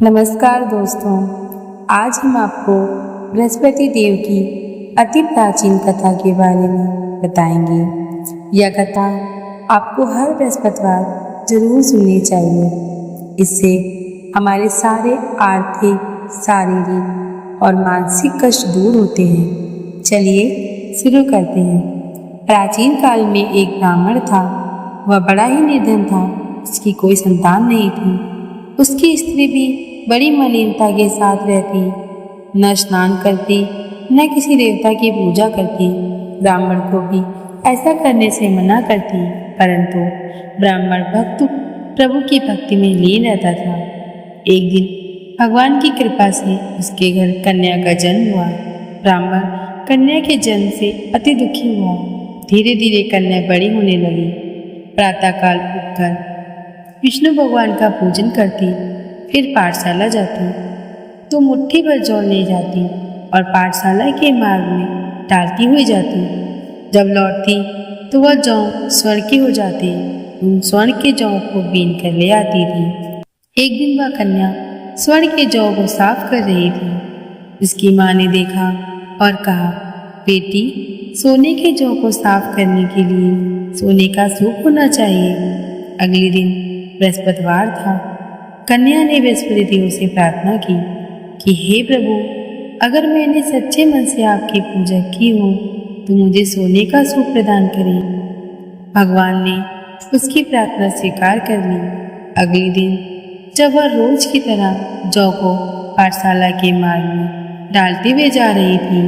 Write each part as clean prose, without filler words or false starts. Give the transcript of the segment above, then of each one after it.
नमस्कार दोस्तों, आज हम आपको बृहस्पति देव की अति प्राचीन कथा के बारे में बताएंगे। यह कथा आपको हर बृहस्पतिवार जरूर सुननी चाहिए। इससे हमारे सारे आर्थिक, शारीरिक और मानसिक कष्ट दूर होते हैं। चलिए शुरू करते हैं। प्राचीन काल में एक ब्राह्मण था। वह बड़ा ही निर्धन था। उसकी कोई संतान नहीं थी। उसकी स्त्री भी बड़ी मलिनता के साथ रहती, न स्नान करती, न किसी देवता की पूजा करती। ब्राह्मण को भी ऐसा करने से मना करती, परंतु ब्राह्मण भक्त प्रभु की भक्ति में लीन रहता था। एक दिन भगवान की कृपा से उसके घर कन्या का जन्म हुआ। ब्राह्मण कन्या के जन्म से अति दुखी हुआ। धीरे धीरे कन्या बड़ी होने लगी। प्रातःकाल उठकर विष्णु भगवान का पूजन करती, फिर पाठशाला जाती तो मुट्ठी भर जौ ले जाती और पाठशाला के मार्ग में डालती हुई जाती। जब लौटती तो वह जौ स्वर्ण की हो जाती। उन स्वर्ण के जौ को बीन कर ले आती थी। एक दिन वह कन्या स्वर्ण के जौ को साफ कर रही थी। उसकी माँ ने देखा और कहा, बेटी, सोने के जौ को साफ करने के लिए सोने का सूप होना चाहिए। अगले दिन बृहस्पतिवार था। कन्या ने बृहस्पति देव से प्रार्थना की कि हे प्रभु, अगर मैंने सच्चे मन से आपकी पूजा की हो तो मुझे सोने का सूप प्रदान करें। भगवान ने उसकी प्रार्थना स्वीकार कर ली। अगले दिन जब वह रोज की तरह जौ को पाठशाला के मार्ग में डालते हुए जा रही थी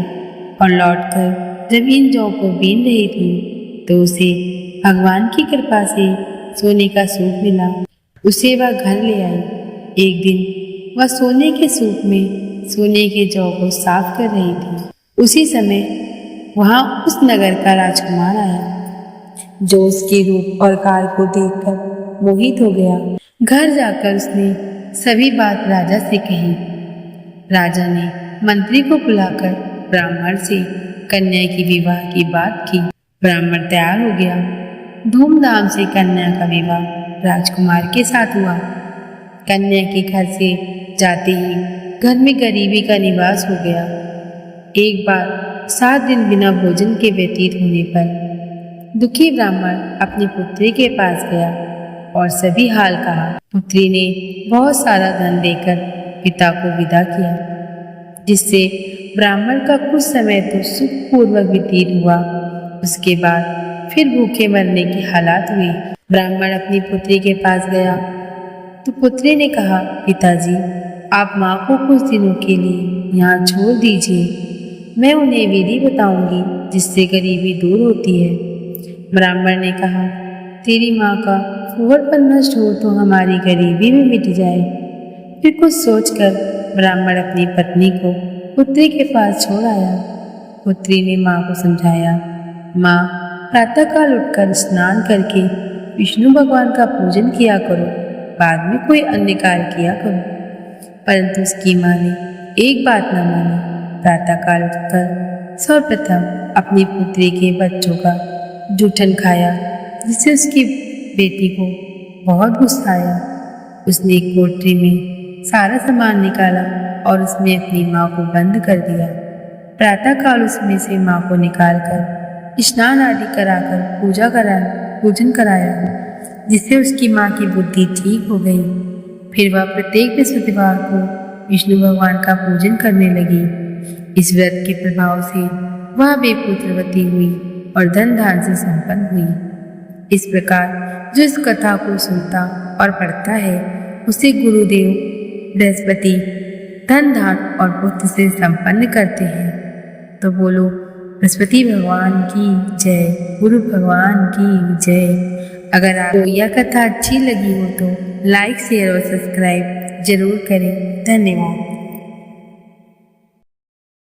और लौटकर जब इन जौ को बीन रही थी तो उसे भगवान की कृपा से सोने का सूप मिला। उसे वह घर ले आई। एक दिन वह सोने के सूप में सोने के जौ को साफ कर रही थी। उसी समय वहां उस नगर का राजकुमार आया, जो उसके रूप और काल को देखकर मोहित हो गया। घर जाकर उसने सभी बात राजा से कही। राजा ने मंत्री को बुलाकर ब्राह्मण से कन्या की विवाह की बात की। ब्राह्मण तैयार हो गया। धूमधाम से कन्या का विवाह राजकुमार के साथ हुआ। कन्या के घर से जाते ही घर में गरीबी का निवास हो गया। एक बार 7 दिन बिना भोजन के व्यतीत होने पर दुखी ब्राह्मण अपनी पुत्री के पास गया और सभी हाल कहा। पुत्री ने बहुत सारा धन देकर पिता को विदा किया, जिससे ब्राह्मण का कुछ समय तो सुखपूर्वक व्यतीत हुआ। उसके बाद फिर भूखे मरने की हालात हुई। ब्राह्मण अपनी पुत्री के पास गया तो पुत्री ने कहा, पिताजी, आप माँ को कुछ दिनों के लिए यहाँ छोड़ दीजिए। मैं उन्हें विधि बताऊंगी जिससे गरीबी दूर होती है। ब्राह्मण ने कहा, तेरी माँ का फूहड़पन नष्ट हो तो हमारी गरीबी भी मिट जाए। फिर कुछ सोचकर ब्राह्मण अपनी पत्नी को पुत्री के पास छोड़ आया। पुत्री ने माँ को समझाया, माँ, प्रातःकाल उठकर स्नान करके विष्णु भगवान का पूजन किया करो, बाद में कोई अन्य कार्य किया करो। परंतु उसकी माँ ने एक बात न मानी। प्रातःकाल उठकर सर्वप्रथम अपनी पुत्री के बच्चों का जूठन खाया, जिससे उसकी बेटी को बहुत गुस्सा आया। उसने एक कोठरी में सारा सामान निकाला और उसमें अपनी माँ को बंद कर दिया। प्रातःकाल उसमें से माँ को निकालकर स्नान आदि कराकर पूजन कराया, जिससे उसकी माँ की बुद्धि ठीक हो गई। फिर वह प्रत्येक बृहस्पतिवार को विष्णु भगवान का पूजन करने लगी। इस व्रत के प्रभाव से वह बेपुत्रवती हुई और धन धान से संपन्न हुई। इस प्रकार जो इस कथा को सुनता और पढ़ता है, उसे गुरुदेव बृहस्पति धन धान और पुत्र से संपन्न करते हैं। तो बोलो बृहस्पति भगवान की जय, गुरु भगवान की जय। अगर आपको यह कथा अच्छी लगी हो तो लाइक, शेयर और सब्सक्राइब जरूर करें। धन्यवाद।